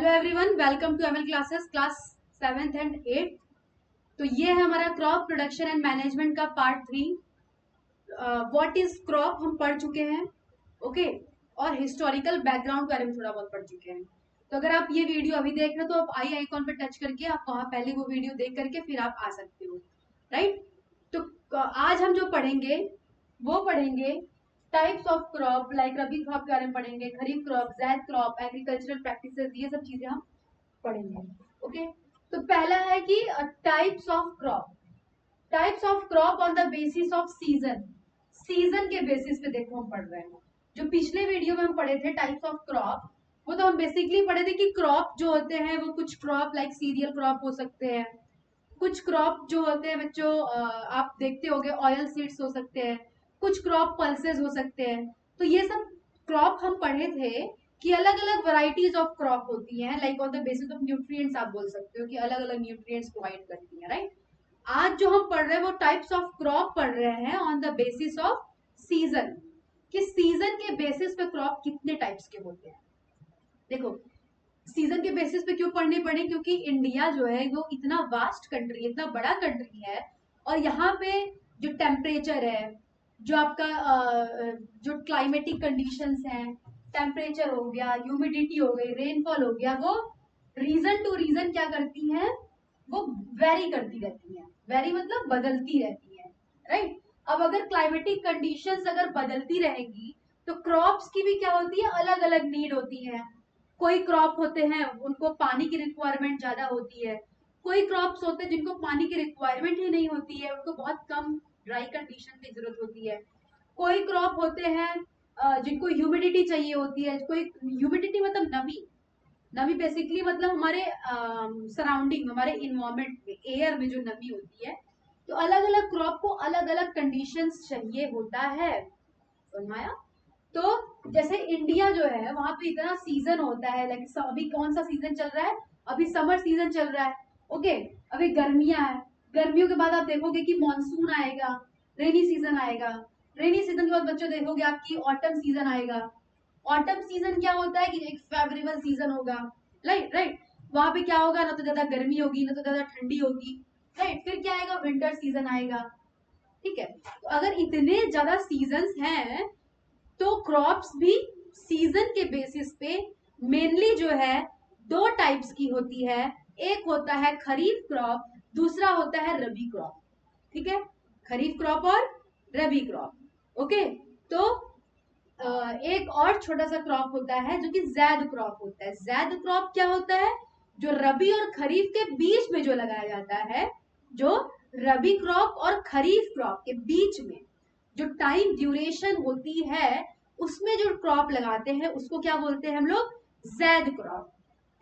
Hello everyone, welcome to ML classes class 7th and 8th। तो ये है हमारा क्रॉप प्रोडक्शन एंड मैनेजमेंट का पार्ट 3। व्हाट इज क्रॉप हम पढ़ चुके हैं, ओके। और हिस्टोरिकल बैकग्राउंड के बारे में थोड़ा बहुत पढ़ चुके हैं। तो अगर आप ये वीडियो अभी देख रहे हो तो आप आई आइकॉन पे टच करके आप वहां पहले वो वीडियो देख करके फिर आप आ सकते हो, राइट। तो आज हम जो पढ़ेंगे वो पढ़ेंगे types of crop, like rabi crop के बारे में पढ़ेंगे, खरीफ क्रॉप, ज़ैद क्रॉप, एग्रीकल्चरल प्रैक्टिसेस, ये सब चीजें हम पढ़ेंगे, ओके। तो पहला है कि types of crop. Types of crop on the basis of season. Season के बेसिस पे देखो हम पढ़ रहे हैं। जो पिछले वीडियो में हम पढ़े थे टाइप्स ऑफ क्रॉप, वो तो हम बेसिकली पढ़े थे कि क्रॉप जो होते हैं वो कुछ क्रॉप लाइक सीरियल क्रॉप हो सकते हैं, कुछ क्रॉप जो होते हैं बच्चों आप देखते होंगे ऑयल सीड्स हो सकते हैं, कुछ क्रॉप पल्सेस हो सकते हैं। तो ये सब क्रॉप हम पढ़े थे कि अलग अलग वैरायटीज ऑफ क्रॉप होती हैं, like on the basis of nutrients आप बोल सकते हो कि अलग अलग न्यूट्रिएंट्स प्रोवाइड करती हैं, राइट। आज जो हम पढ़ रहे हैं वो टाइप्स ऑफ क्रॉप पढ़ रहे हैं on the basis of season, कि सीजन के बेसिस पे क्रॉप कितने टाइप्स के होते हैं। देखो सीजन के बेसिस पे क्यों पढ़ने पड़े, क्योंकि इंडिया जो है वो इतना वास्ट कंट्री, इतना बड़ा कंट्री है, और यहाँ पे जो टेम्परेचर है, जो आपका जो क्लाइमेटिक कंडीशंस हैं, टेम्परेचर हो गया, ह्यूमिडिटी हो गई, रेनफॉल हो गया, वो रीजन टू रीजन क्या करती हैं, वो वेरी करती रहती हैं। वेरी मतलब बदलती रहती हैं, राइट। अब अगर क्लाइमेटिक कंडीशंस अगर बदलती रहेंगी तो क्रॉप्स की भी क्या होती है, अलग अलग नीड होती है। कोई क्रॉप होते हैं उनको पानी की रिक्वायरमेंट ज्यादा होती है, कोई क्रॉप्स होते हैं जिनको पानी की रिक्वायरमेंट ही नहीं होती है, उनको बहुत कम ड्राई कंडीशन की जरूरत होती है। कोई क्रॉप होते हैं जिनको ह्यूमिडिटी चाहिए होती है, कोई ह्यूमिडिटी मतलब नमी। नमी बेसिकली मतलब हमारे सराउंडिंग, हमारे इन्वायरमेंट में, एयर में जो नमी होती है। तो अलग अलग क्रॉप को अलग अलग कंडीशंस चाहिए होता है, समझाया। तो जैसे इंडिया जो है वहां पे इतना सीजन होता है, लाइक अभी कौन सा सीजन चल रहा है, अभी समर सीजन चल रहा है, ओके। अभी गर्मियां है, गर्मियों के बाद आप देखोगे कि मानसून आएगा, रेनी सीजन आएगा। रेनी सीजन के बाद बच्चों देखोगे आपकी ऑटम सीजन आएगा। ऑटम सीजन क्या होता है कि एक फेवरेबल सीजन होगा, राइट राइट। वहां पे क्या होगा, ना तो ज्यादा गर्मी होगी ना तो ज्यादा ठंडी होगी, राइट। फिर क्या आएगा, विंटर सीजन आएगा, ठीक है। तो अगर इतने ज्यादा सीजन्स हैं तो क्रॉप्स भी सीजन के बेसिस पे मेनली जो है दो टाइप्स की होती है। एक होता है खरीफ क्रॉप, दूसरा होता है रबी क्रॉप, ठीक है। खरीफ क्रॉप और रबी क्रॉप, ओके। तो एक और छोटा सा क्रॉप होता है जो कि जैद क्रॉप होता है। जैद क्रॉप क्या होता है, जो रबी और खरीफ के बीच में जो लगाया जाता है, जो रबी क्रॉप और खरीफ क्रॉप के बीच में जो टाइम ड्यूरेशन होती है उसमें जो क्रॉप लगाते हैं उसको क्या बोलते हैं हम लोग, जैद क्रॉप,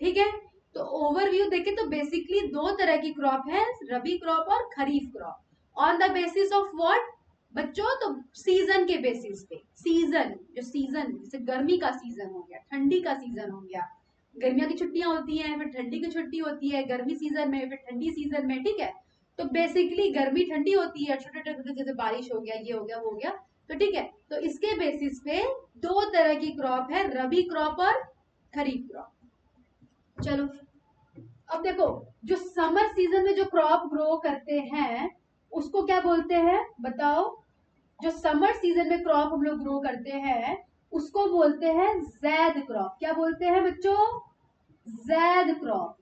ठीक है। तो ओवरव्यू देखें तो बेसिकली दो तरह की क्रॉप है, रबी क्रॉप और kharif crop. On the basis of what बच्चों, तो सीजन के बेसिस पे। सीजन जो सीजन, जैसे गर्मी का सीजन हो गया, ठंडी का सीजन हो गया, गर्मियों की छुट्टियां होती हैं, फिर ठंडी की छुट्टी होती है, गर्मी सीजन में, फिर ठंडी सीजन में, ठीक है। तो बेसिकली गर्मी ठंडी होती है, छोटे छोटे जैसे बारिश हो गया, ये हो गया, वो हो गया, तो ठीक है। तो इसके बेसिस पे दो तरह की क्रॉप है, रबी क्रॉप और खरीफ क्रॉप। चलो अब देखो, जो समर सीजन में जो क्रॉप ग्रो करते हैं उसको क्या बोलते हैं बताओ। जो समर सीजन में क्रॉप हम लोग ग्रो करते हैं उसको बोलते हैं जैद क्रॉप। क्या बोलते हैं बच्चों, जैद क्रॉप,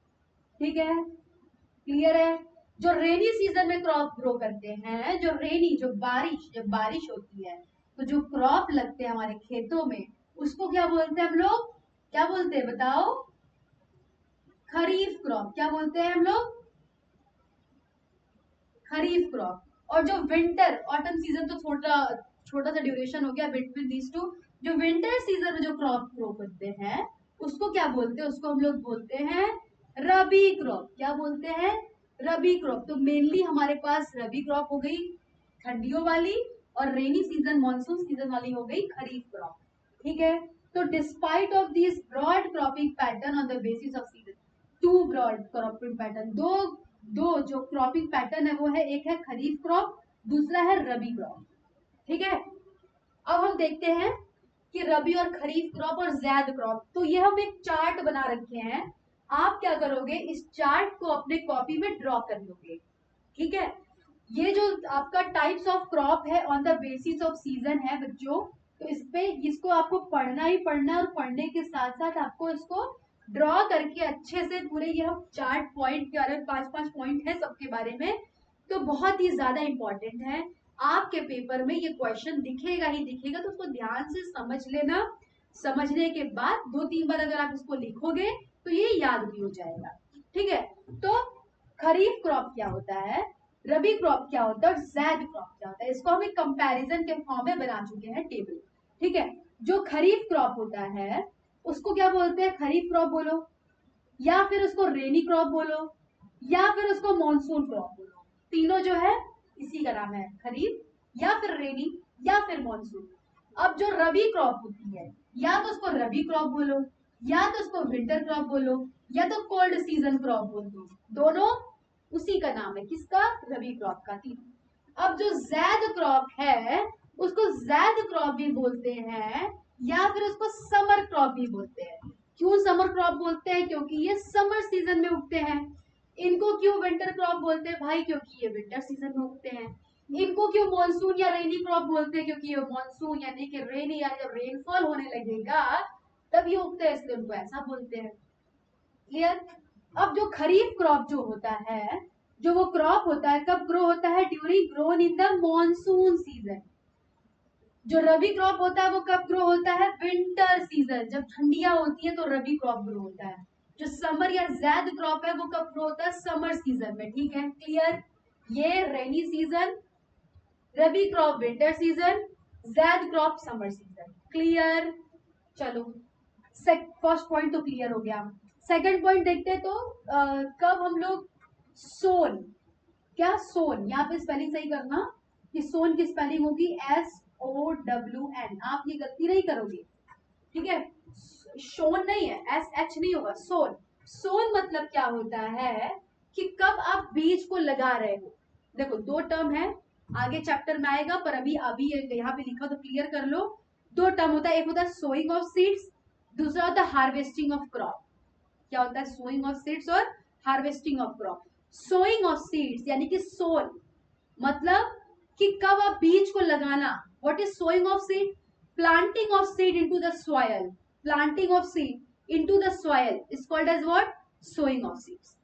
ठीक है, क्लियर है। जो रेनी सीजन में क्रॉप ग्रो करते हैं, जो रेनी, जो बारिश, जब बारिश होती है तो जो क्रॉप लगते हैं हमारे खेतों में उसको क्या बोलते हैं हम लोग, क्या बोलते हैं बताओ, खरीफ क्रॉप। क्या बोलते हैं हम लोग, खरीफ क्रॉप। और जो विंटर ऑटम सीजन तो छोटा छोटा सा ड्यूरेशन हो गया बिटवीन दीज टू। जो विंटर सीजन में जो क्रॉप ग्रो करते हैं उसको क्या बोलते हैं, उसको हम लोग बोलते हैं रबी क्रॉप। क्या बोलते हैं, रबी क्रॉप। तो मेनली हमारे पास रबी क्रॉप हो गई ठंडियों वाली, और रेनी सीजन मानसून सीजन वाली हो गई खरीफ क्रॉप, ठीक है। तो despite of this broad cropping pattern on the basis of season, two broad cropping pattern, दो दो जो क्रॉपिंग पैटर्न है वो है, एक है खरीफ क्रॉप, दूसरा है रबी क्रॉप, ठीक है। अब हम देखते हैं कि रबी और खरीफ क्रॉप और जैद क्रॉप। तो ये हम एक चार्ट बना रखे हैं, आप क्या करोगे, इस चार्ट को अपने कॉपी में ड्रॉ कर लोगे, ठीक है। ये जो आपका टाइप्स ऑफ क्रॉप है on the basis of season है बच्चों, तो इस पे इसको आपको पढ़ना ही पढ़ना है, और पढ़ने के साथ साथ आपको इसको ड्रॉ करके अच्छे से पूरे, ये हम चार्ट पॉइंट के अलग 5-5 पॉइंट है सबके बारे में, तो बहुत ही ज्यादा इंपॉर्टेंट है। आपके पेपर में ये क्वेश्चन दिखेगा ही दिखेगा, तो उसको ध्यान से समझ लेना। समझने के बाद 2-3 बार अगर आप इसको लिखोगे तो ये याद भी हो जाएगा, ठीक है। तो खरीफ क्रॉप क्या होता है, रबी क्रॉप क्या होता है, और जैद क्रॉप क्या होता है, इसको हम एक कंपैरिजन के फॉर्म में बना चुके हैं टेबल, ठीक है। जो खरीफ क्रॉप होता है उसको क्या बोलते हैं, खरीफ क्रॉप बोलो, या फिर उसको रेनी क्रॉप बोलो, या फिर उसको मॉनसून क्रॉप बोलो। तीनों जो है इसी का नाम है, खरीफ या फिर रेनी या फिर मॉनसून। अब जो रबी क्रॉप होती है, या तो उसको रबी क्रॉप बोलो, या तो उसको विंटर क्रॉप बोलो, या तो कोल्ड सीजन क्रॉप बोल दो, दोनों उसी का नाम है, किसका, रबी क्रॉप का, तीनों। अब जो जैद क्रॉप है उसको जैद क्रॉप भी बोलते हैं, या फिर उसको समर क्रॉप भी बोलते हैं। क्यों समर क्रॉप बोलते हैं, क्योंकि ये समर सीजन में उगते हैं। इनको क्यों विंटर क्रॉप बोलते हैं भाई, क्योंकि ये विंटर सीजन में उगते हैं। इनको क्यों मॉनसून या रेनी क्रॉप बोलते हैं, क्योंकि ये मॉनसून यानी कि रेनी या जब रेनफॉल होने लगेगा तब ये उगते हैं, इसलिए उनको ऐसा बोलते हैं। क्लियर। अब जो खरीफ क्रॉप जो होता है, जो वो क्रॉप होता है कब ग्रो होता है, during grown in the monsoon season. जो रबी क्रॉप होता है वो कब ग्रो होता है, विंटर सीजन, जब ठंडियां होती है तो रबी क्रॉप ग्रो होता है। जो समर या जैद क्रॉप है वो कब ग्रो होता है, समर सीजन में, ठीक है। क्लियर। ये rainy season, rabi crop winter season, zaid crop summer season. Clear. चलो फर्स्ट पॉइंट तो क्लियर हो गया। सेकंड पॉइंट देखते हैं, तो कब हम लोग सोन, क्या सोन, यहाँ पे स्पेलिंग सही करना कि सोन की स्पेलिंग होगी SOWN, आप ये गलती नहीं करोगे, ठीक है। शोन नहीं है, SH नहीं होगा, सोन। सोन मतलब क्या होता है कि कब आप बीज को लगा रहे हो। देखो दो टर्म है, आगे चैप्टर में आएगा, पर अभी अभी यहाँ पे लिखा तो क्लियर कर लो। दो टर्म होता है, एक होता है सोइंग ऑफ सीड्स, दूसरा होता है हार्वेस्टिंग ऑफ क्रॉप। क्या होता है, सोइंग ऑफ सीड्स और harvesting of crop. Sowing of seeds यानी कि सोन मतलब कि कब आप बीज को लगाना। What is sowing of seed, planting of seed into the soil, planting of seed into the soil is called as what, sowing of seeds.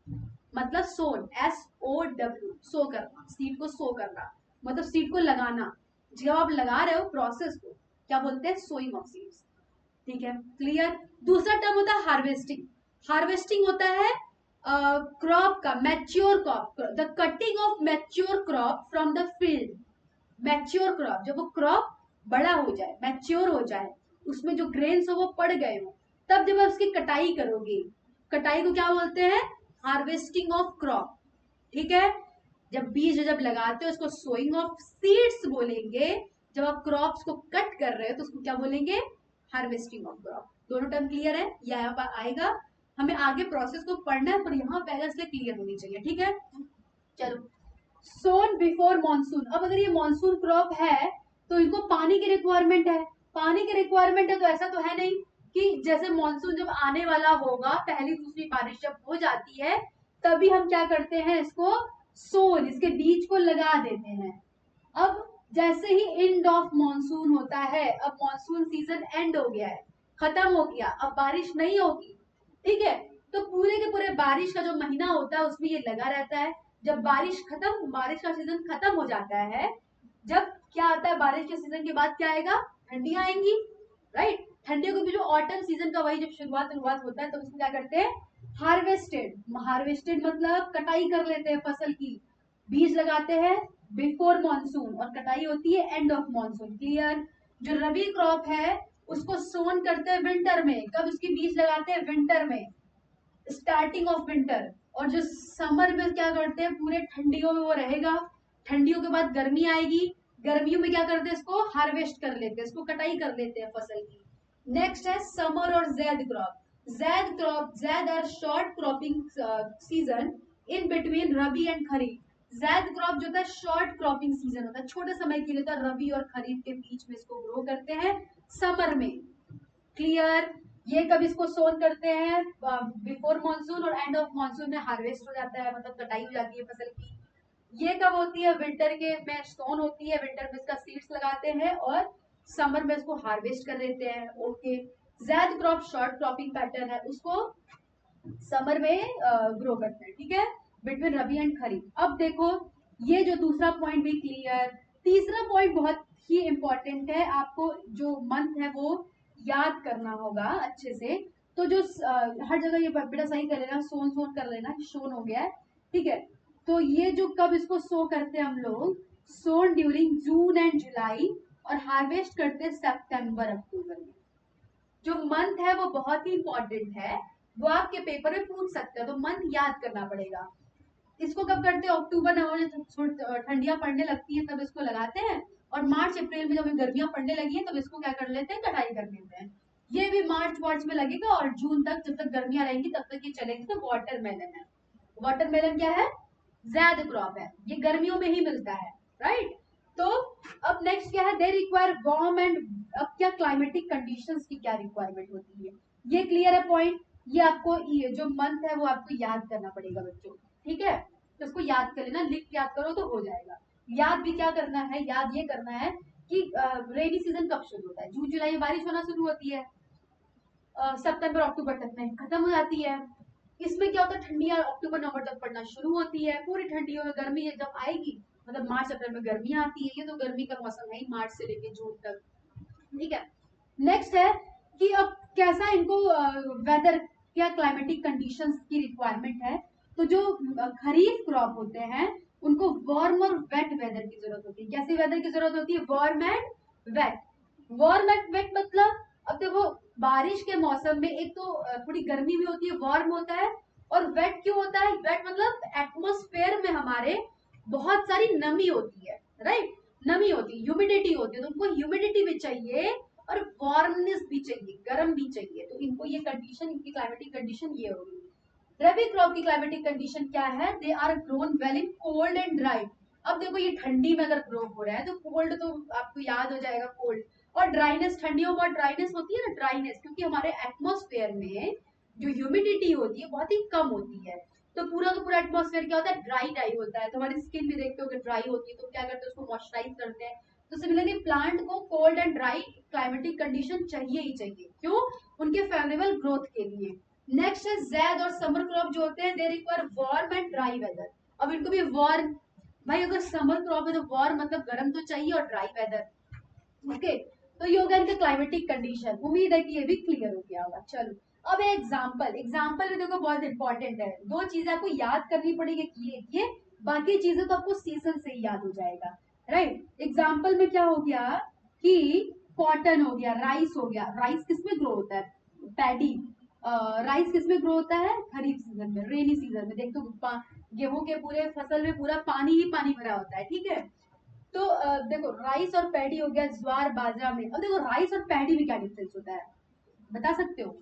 मतलब सोन, SOW, सो करना, सीड को सो करना, मतलब सीड को लगाना। जब आप लगा रहे हो प्रोसेस को क्या बोलते हैं, सोइंग ऑफ सीड्स, ठीक है। क्लियर। दूसरा टर्म होता है हार्वेस्टिंग। हार्वेस्टिंग होता है क्रॉप का, mature crop, the cutting of mature crop from the field. Mature crop, जब वो क्रॉप बड़ा हो जाए, मैच्योर हो जाए, उसमें जो ग्रेन्स हो वो पड़ गए हो, तब जब आप उसकी कटाई करोगे, कटाई को क्या बोलते हैं, हार्वेस्टिंग ऑफ क्रॉप, ठीक है। जब बीज जब लगाते हो उसको सोइंग ऑफ सीड्स बोलेंगे, जब आप क्रॉप्स को कट कर रहे हो तो उसको क्या बोलेंगे, हार्वेस्टिंग ऑफ क्रॉप। दोनों टर्म क्लियर है, यहाँ पर आएगा, हमें आगे प्रोसेस को पढ़ना है, पर यहाँ पहले से क्लियर होनी चाहिए, ठीक है। चलो, सोन बिफोर मॉनसून। अब अगर ये मॉनसून क्रॉप है तो इनको पानी की रिक्वायरमेंट है, पानी की रिक्वायरमेंट है, तो ऐसा तो है नहीं कि जैसे मॉनसून जब आने वाला होगा, पहली दूसरी बारिश जब हो जाती है तभी हम क्या करते हैं, इसको सोन, इसके बीज को लगा देते हैं। अब जैसे ही एंड ऑफ मॉनसून होता है, अब मॉनसून सीजन एंड हो गया है, खत्म हो गया, अब बारिश नहीं होगी, ठीक है। तो पूरे के पूरे बारिश का जो महीना होता है उसमें ये लगा रहता है। जब बारिश खत्म, बारिश का सीजन खत्म हो जाता है, जब क्या आता है, बारिश के सीजन के बाद क्या आएगा, ठंडियां आएंगी, राइट। ठंडियों के भी जो ऑटम सीजन का वही जब शुरुआत होता है, तो उसको क्या करते हैं, हार्वेस्टेड। हार्वेस्टेड मतलब कटाई कर लेते हैं फसल की, बीज लगाते हैं बिफोर मॉनसून और कटाई होती है एंड ऑफ मॉनसून। क्लियर। जो रबी क्रॉप है उसको सोन करते हैं विंटर में, कब उसकी बीज लगाते हैं, विंटर में, स्टार्टिंग ऑफ विंटर। और जो समर में क्या करते हैं, पूरे ठंडियों में वो रहेगा, ठंडियों के बाद गर्मी आएगी, गर्मियों में क्या करते हैं, इसको हार्वेस्ट कर लेते हैं, इसको कटाई कर लेते हैं फसल की। नेक्स्ट है समर और Zaid crop. Zaid crop, Zaid are short cropping season in between rabi and kharif. Zaid crop जो था शॉर्ट क्रॉपिंग सीजन होता है, छोटे समय के लिए होता है, रबी और खरीफ के बीच में इसको ग्रो करते हैं समर में। क्लियर। ये कब इसको सोन करते हैं, बिफोर मानसून और एंड ऑफ मानसून में हार्वेस्ट हो जाता है, मतलब कटाई हो जाती है फसल की। ये कब होती है, विंटर के में सोन होती है, विंटर में इसका सीड्स लगाते हैं और समर में इसको हार्वेस्ट कर देते हैं। ओके, ज़ैद क्रॉप शॉर्ट क्रॉपिंग पैटर्न है, उसको समर में ग्रो करते हैं, ठीक है, बिटवीन रबी एंड खरीफ। अब देखो ये जो दूसरा पॉइंट भी क्लियर। तीसरा पॉइंट बहुत ही इंपॉर्टेंट है, आपको जो मंथ है वो याद करना होगा अच्छे से। तो जो हर जगह ये बेटा सही कर लेना, सोन सोन कर लेना, शोन हो गया है, ठीक है। तो ये जो कब इसको सो करते हैं हम लोग, सोन ड्यूरिंग जून एंड जुलाई और हार्वेस्ट करते हैं सितंबर अक्टूबर में। जो मंथ है वो बहुत ही इंपॉर्टेंट है, वो आपके पेपर में पूछ सकते हैं, तो मंथ याद करना पड़ेगा। इसको कब करते हैं, अक्टूबर नवंबर ठंडियां पड़ने लगती है तब इसको लगाते हैं, और मार्च अप्रैल में जब गर्मियां पड़ने लगी है तब इसको क्या कर लेते हैं, कटाई कर लेते हैं। ये भी मार्च मार्च में लगेगा और जून तक, जब तक गर्मियां रहेंगी तब तक ये चलेगी। तो वाटरमेलन है, वाटरमेलन क्या है, ज़ैद क्रॉप है, ये गर्मियों में ही मिलता है, राइट। तो अब नेक्स्ट क्या है, दे रिक्वायर वार्म एंड, अब क्या क्लाइमेटिक कंडीशंस की क्या रिक्वायरमेंट होती है, ये क्लियर है पॉइंट। ये आपको ये जो मंथ है वो आपको याद करना पड़ेगा बच्चों, ठीक है। तो इसको याद कर लेना, लिख के याद करो तो हो जाएगा। याद भी क्या करना है, याद ये करना है कि रेनी सीजन कब शुरू होता है, जून जुलाई में बारिश होना शुरू होती है, सितंबर अक्टूबर तक में खत्म हो जाती है। इसमें क्या होता है, ठंडियां अक्टूबर नवंबर तक पड़ना शुरू होती है, पूरी ठंडियों में गर्मी जब आएगी, मतलब मार्च अप्रैल में गर्मी आती है, ये तो गर्मी का मौसम है ही मार्च से लेके जून तक, ठीक है। नेक्स्ट है कि अब कैसा इनको वेदर, क्या क्लाइमेटिक कंडीशंस की रिक्वायरमेंट है। तो जो खरीफ क्रॉप होते हैं उनको वार्म और वेट वेदर की जरूरत होती है। कैसी वेदर की जरूरत होती है, warm and wet. Warm and wet मतलब, अब देखो बारिश के मौसम में एक तो थोड़ी गर्मी भी होती है, वार्म होता है, और वेट क्यों होता है, वेट मतलब एटमॉस्फेयर में हमारे बहुत सारी नमी होती है, राइट, नमी होती है, ह्यूमिडिटी होती है, तो उनको ह्यूमिडिटी भी चाहिए और वार्मनेस भी चाहिए, गर्म भी चाहिए। तो इनको ये कंडीशन, इनकी क्लाइमेटिक कंडीशन ये होगी। रबी क्रॉप की क्लाइमेटिक कंडीशन क्या है, they are grown well in cold and dry. अब देखो ये ठंडी में अगर ग्रो हो रहा है तो कोल्ड तो आपको याद हो जाएगा, कोल्ड और ड्राइनेस, ठंडियों में बहुत ड्राइनेस होती है ना, ड्राइनेस क्योंकि हमारे एटमॉस्फेयर में जो ह्यूमिडिटी होती है बहुत ही कम होती है, तो पूरा का पूरा एटमॉस्फेयर क्या होता है, ड्राई ड्राई होता है। तो हमारी स्किन भी देखते हो कि ड्राई होती है, तो क्या करते हैं, उसको मॉइस्चराइज करते हैं। तो सिमिलरली प्लांट को cold and dry climatic condition चाहिए ही चाहिए, क्यों, उनके फेवरेबल ग्रोथ के लिए। नेक्स्ट है ज़ैद और समर क्रॉप जो होते हैं, they require warm and dry weather. अब इनको भी वार्म, भाई अगर समर क्रॉप है तो वार्म मतलब गर्म तो चाहिए और ड्राई वेदर, ओके। तो ये होगा इनका क्लाइमेटिक कंडीशन। उम्मीद है कि ये भी क्लियर हो गया होगा। चलो अब एग्जाम्पल, एग्जाम्पल में देखो बहुत इंपॉर्टेंट है, दो चीजें आपको याद करनी पड़ेगी कि ये बाकी चीजें तो आपको सीजन से ही याद हो जाएगा, राइट। एग्जाम्पल में क्या हो गया कि कॉटन हो गया, राइस हो गया, राइस किसमें ग्रो होता है, पैडी, राइस किसमें ग्रो होता है, खरीफ सीजन में, रेनी सीजन में। देखो गेहूं के पूरे फसल में पूरा पानी ही पानी भरा होता है, ठीक है। तो देखो राइस और पैडी हो गया, ज्वार बाजरा में। अब देखो राइस और पैडी में क्या डिफरेंस होता है, बता सकते हो,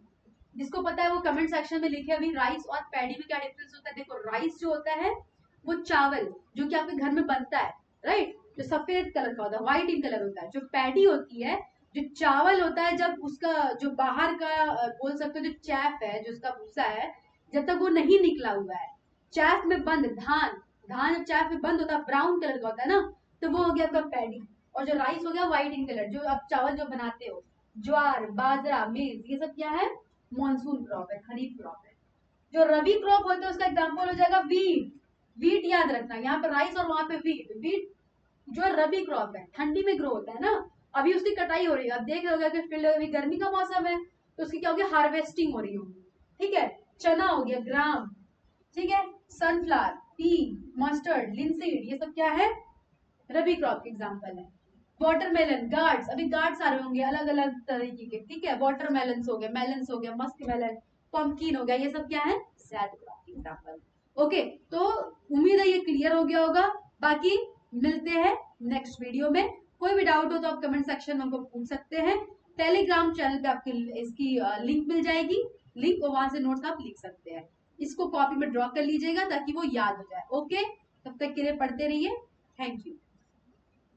जिसको पता है वो कमेंट सेक्शन में लिखे अभी, राइस और पैडी में क्या डिफरेंस होता है। देखो राइस जो होता है वो चावल जो कि आपके घर में बनता है, राइट, जो सफेद कलर का होता है, व्हाइट इन कलर होता है। जो पैडी होती है, जो चावल होता है, जब उसका जो बाहर का बोल सकते हो जो चैफ है, जो उसका भूसा है, जब तक वो नहीं निकला हुआ है, चैफ में बंद, धान, धान जब चैफ में बंद होता है ब्राउन कलर का होता है ना, तो वो हो गया आपका पैडी। और जो राइस हो गया व्हाइट इन कलर, जो आप चावल जो बनाते हो, ज्वार बाजरा मेज, ये सब क्या है, मॉनसून क्रॉप है, खरीफ क्रॉप है। जो रबी क्रॉप होता है उसका एग्जाम्पल हो जाएगा वीट। वीट याद रखना, यहाँ पे राइस और वहां पे वीट। वीट जो रबी क्रॉप है ठंडी में ग्रो होता है ना, अभी उसकी कटाई हो रही है, अब देख रहे हो फील्ड अभी गर्मी का मौसम है तो उसकी क्या होगी, हार्वेस्टिंग हो रही होगी, ठीक है। चना हो गया, ग्राम, ठीक है, सनफ्लावर, पी, मस्टर्ड, लिनसीड, ये सब क्या है, रबी क्रॉप के एग्जाम्पल है। वाटरमेलन, गार्ड्स, अभी गार्ड्स आ रहे होंगे अलग अलग तरीके के, ठीक है, वाटरमेलन हो गया, मेलन हो गया, मस्क मेलन, पंपकिन हो गया, ये सब क्या है, ज़ैद क्रॉप के एग्जाम्पल। ओके, तो उम्मीद है ये क्लियर हो गया होगा। बाकी मिलते हैं नेक्स्ट वीडियो में। कोई भी डाउट हो तो आप कमेंट सेक्शन में हमको पूछ सकते हैं। टेलीग्राम चैनल पे आपकी इसकी लिंक मिल जाएगी, लिंक, और वहां से नोट्स आप लिख सकते हैं। इसको कॉपी में ड्रॉ कर लीजिएगा ताकि वो याद हो जाए। ओके, तब तक के लिए पढ़ते रहिए। Thank you.